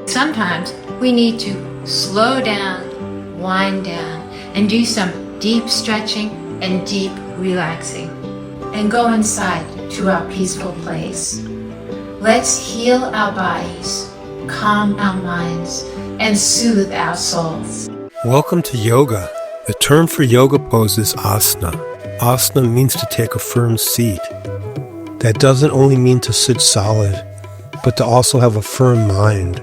Sometimes we need to slow down, wind down, and do some deep stretching and deep relaxing, and go inside to our peaceful place. Let's heal our bodies, calm our minds, and soothe our souls. Welcome to yoga. The term for yoga pose is asana. Asana means to take a firm seat. That doesn't only mean to sit solid, but to also have a firm mind.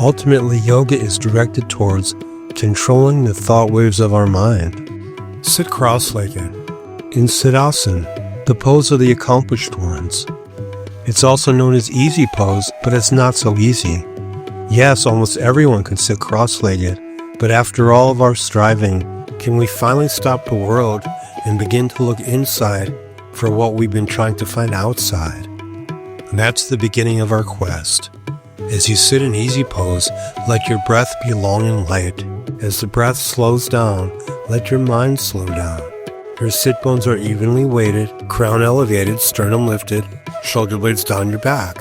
Ultimately, yoga is directed towards controlling the thought waves of our mind. Sit cross-legged. In Siddhasana, the pose of the accomplished ones. It's also known as easy pose, but it's not so easy. Yes, almost everyone can sit cross-legged, but after all of our striving, can we finally stop the world and begin to look inside for what we've been trying to find outside? And that's the beginning of our quest. As you sit in easy pose, let your breath be long and light. As the breath slows down, let your mind slow down. Your sit bones are evenly weighted, crown elevated, sternum lifted, shoulder blades down your back.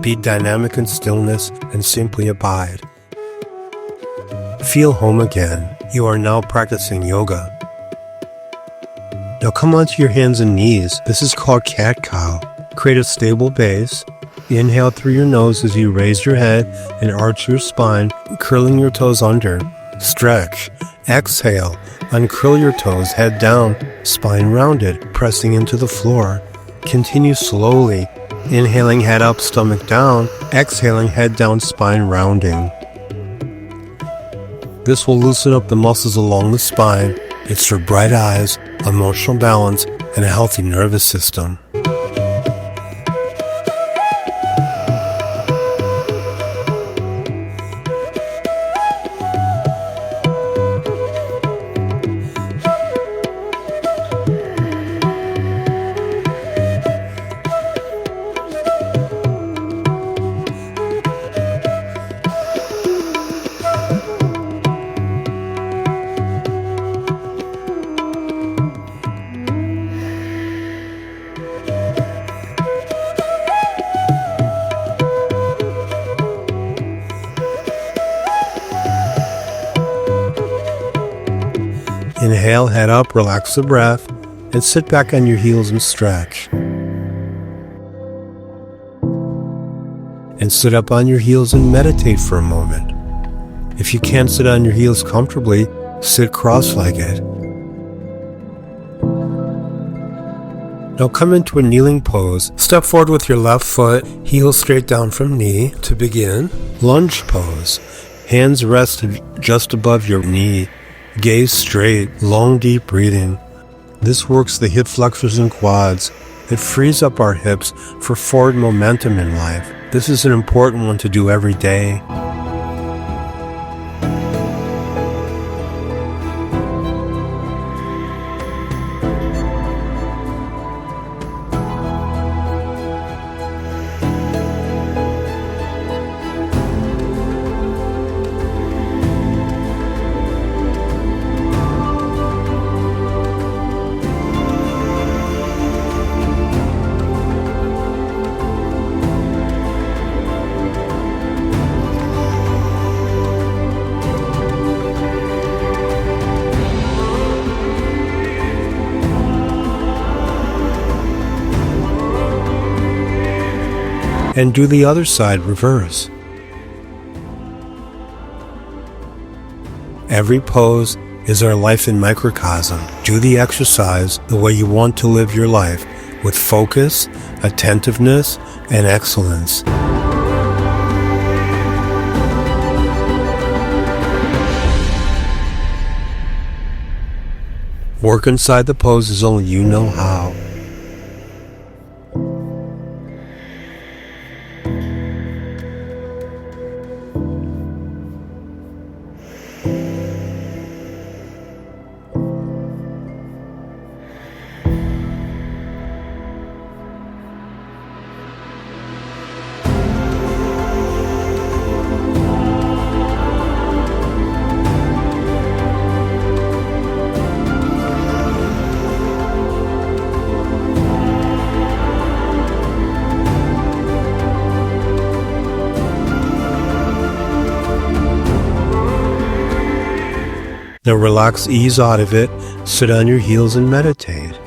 Be dynamic in stillness and simply abide. Feel home again. You are now practicing yoga. Now come onto your hands and knees. This is called cat-cow. Create a stable base. Inhale through your nose as you raise your head and arch your spine, curling your toes under. Stretch. Exhale. Uncurl your toes, head down, spine rounded, pressing into the floor. Continue slowly. Inhaling, head up, stomach down. Exhaling, head down, spine rounding. This will loosen up the muscles along the spine. It's for bright eyes, emotional balance, and a healthy nervous system. Inhale, head up, relax the breath, and sit back on your heels and stretch. And sit up on your heels and meditate for a moment. If you can't sit on your heels comfortably, sit cross-legged. Now come into a kneeling pose. Step forward with your left foot, heels straight down from knee. To begin, lunge pose. Hands rest just above your knee. Gaze straight, long deep breathing. This works the hip flexors and quads. It frees up our hips for forward momentum in life. This is an important one to do every day. And do the other side reverse. Every pose is our life in microcosm. Do the exercise the way you want to live your life, with focus, attentiveness, and excellence. Work inside the pose as only you know how. Now relax, ease out of it, sit on your heels and meditate.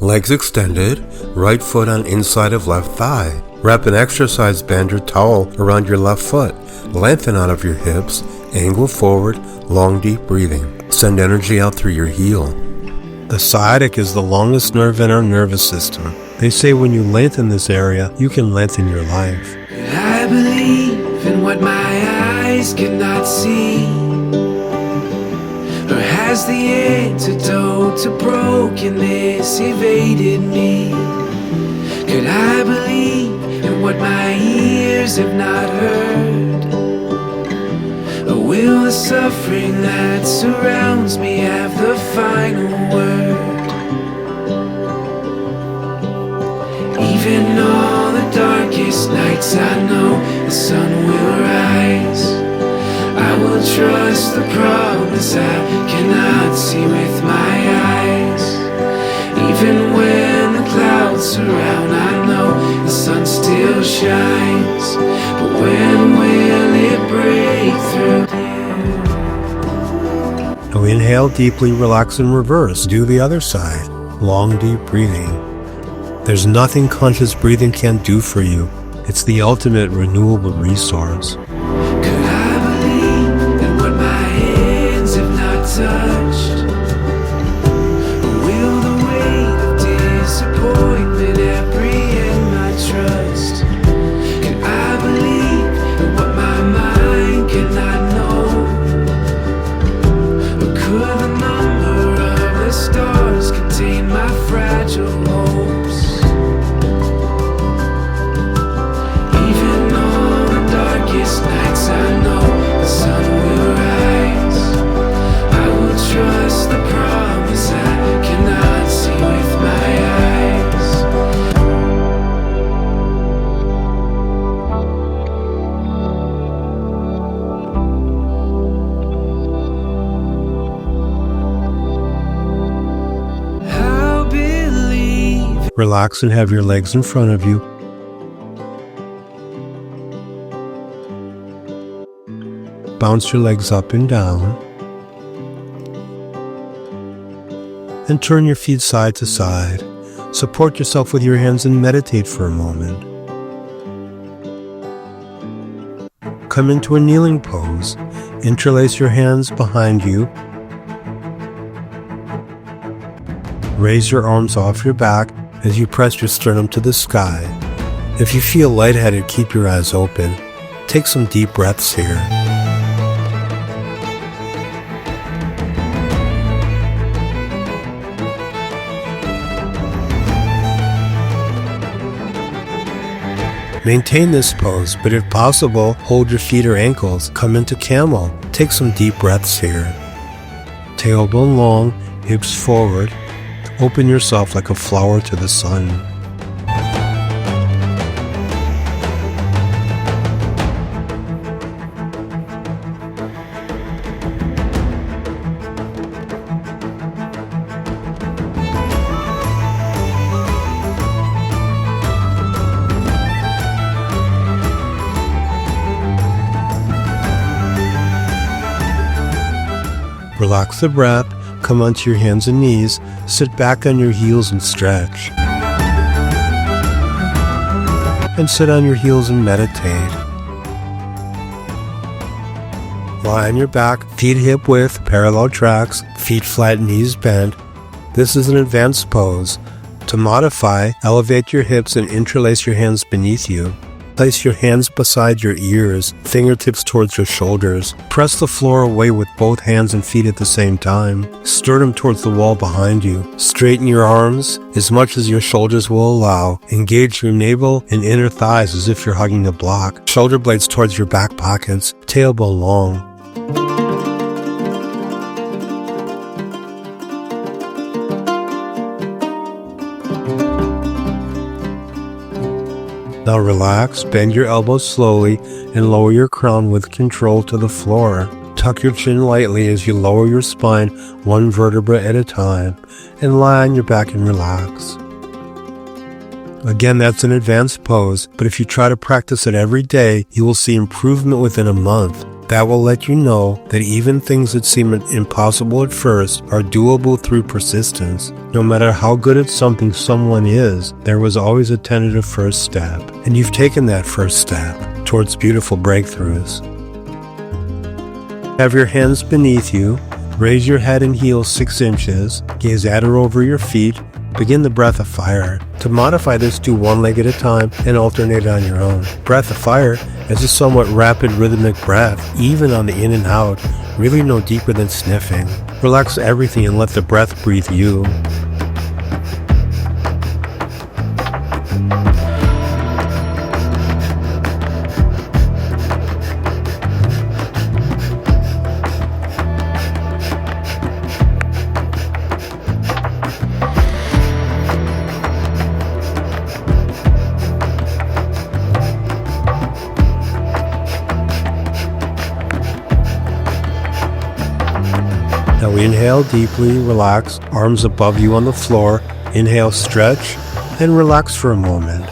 Legs extended, right foot on inside of left thigh. Wrap an exercise band or towel around your left foot. Lengthen out of your hips, angle forward, long deep breathing. Send energy out through your heel. The sciatic is the longest nerve in our nervous system. They say when you lengthen this area, you can lengthen your life. I believe in what my eyes cannot see. Or has the antidote to brokenness evaded me? Could I believe in what my ears have not heard? Or will the suffering that surrounds me have the final word? Even on the darkest nights I know the sun will rise. I will trust the promise I cannot see with my eyes. Even when the clouds surround, I know the sun still shines. But when will it break through? Now inhale deeply, relax and reverse. Do the other side. Long deep breathing. There's nothing conscious breathing can't do for you. It's the ultimate renewable resource. Touched. Will the weight of disappointment apprehend my trust? Can I believe in what my mind cannot know? Or could the number of the stars contain my fragile hopes? Even on the darkest nights I know the sun will rise. Trust the promise I cannot see with my eyes. I'll believe. Relax and have your legs in front of you. Bounce your legs up and down. And turn your feet side to side. Support yourself with your hands and meditate for a moment. Come into a kneeling pose. Interlace your hands behind you. Raise your arms off your back as you press your sternum to the sky. If you feel lightheaded, keep your eyes open. Take some deep breaths here. Maintain this pose, but if possible, hold your feet or ankles. Come into Camel. Take some deep breaths here. Tailbone long, hips forward. Open yourself like a flower to the sun. Relax the breath, come onto your hands and knees, sit back on your heels and stretch. And sit on your heels and meditate. Lie on your back, feet hip width, parallel tracks, feet flat, knees bent. This is an advanced pose. To modify, elevate your hips and interlace your hands beneath you. Place your hands beside your ears, fingertips towards your shoulders. Press the floor away with both hands and feet at the same time. Sternum towards the wall behind you. Straighten your arms as much as your shoulders will allow. Engage your navel and inner thighs as if you're hugging a block. Shoulder blades towards your back pockets. Tailbone long. Now relax, bend your elbows slowly, and lower your crown with control to the floor. Tuck your chin lightly as you lower your spine one vertebra at a time, and lie on your back and relax. Again, that's an advanced pose, but if you try to practice it every day, you will see improvement within a month. That will let you know that even things that seem impossible at first are doable through persistence. No matter how good at something someone is, there was always a tentative first step, and you've taken that first step towards beautiful breakthroughs. Have your hands beneath you, raise your head and heels 6 inches, gaze at or over your feet, begin the breath of fire. To modify this, do one leg at a time and alternate on your own. Breath of fire is a somewhat rapid rhythmic breath, even on the in and out, really no deeper than sniffing. Relax everything and let the breath breathe you. Now inhale deeply, relax, arms above you on the floor. Inhale, stretch, and relax for a moment.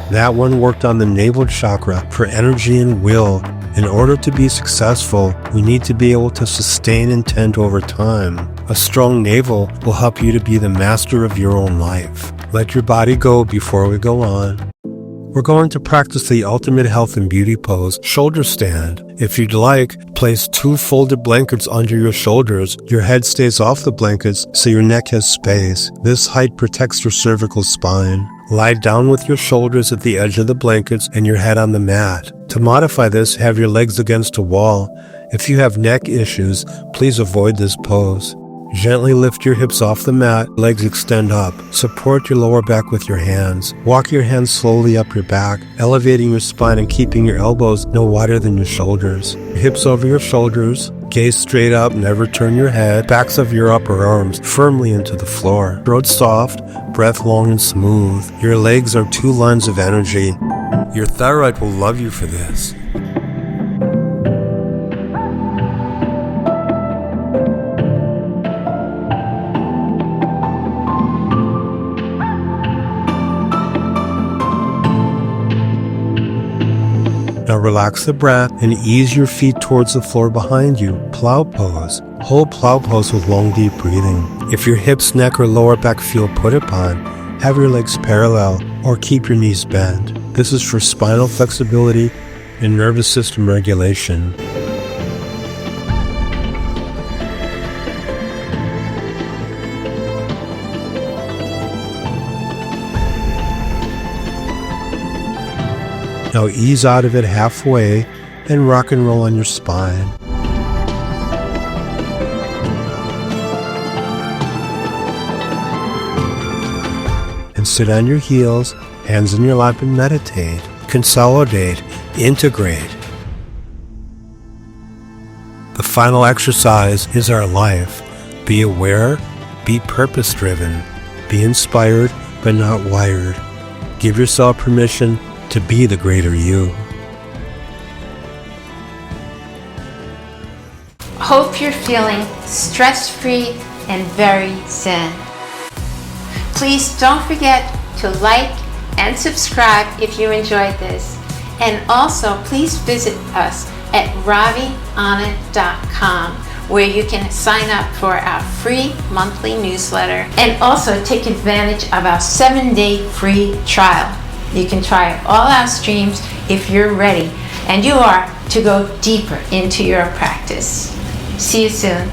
That one worked on the navel chakra for energy and will. In order to be successful, we need to be able to sustain intent over time. A strong navel will help you to be the master of your own life. Let your body go before we go on. We're going to practice the ultimate health and beauty pose, shoulder stand. If you'd like, place 2 folded blankets under your shoulders. Your head stays off the blankets so your neck has space. This height protects your cervical spine. Lie down with your shoulders at the edge of the blankets and your head on the mat. To modify this, have your legs against a wall. If you have neck issues, please avoid this pose. Gently lift your hips off the mat, legs extend up. Support your lower back with your hands. Walk your hands slowly up your back, elevating your spine and keeping your elbows no wider than your shoulders. Hips over your shoulders, gaze straight up, never turn your head. Backs of your upper arms firmly into the floor. Throat soft, breath long and smooth. Your legs are 2 lines of energy. Your thyroid will love you for this. Now relax the breath and ease your feet towards the floor behind you. Plow pose. Hold plow pose with long, deep breathing. If your hips, neck, or lower back feel put upon, have your legs parallel or keep your knees bent. This is for spinal flexibility and nervous system regulation. Now ease out of it halfway and rock and roll on your spine. And sit on your heels, hands in your lap, and meditate. Consolidate, integrate. The final exercise is our life. Be aware, be purpose-driven, be inspired but not wired. Give yourself permission to be the greater you. Hope you're feeling stress-free and very zen. Please don't forget to like and subscribe if you enjoyed this. And also please visit us at ravianand.com, where you can sign up for our free monthly newsletter and also take advantage of our 7-day free trial. You can try all our streams if you're ready and you are to go deeper into your practice. See you soon.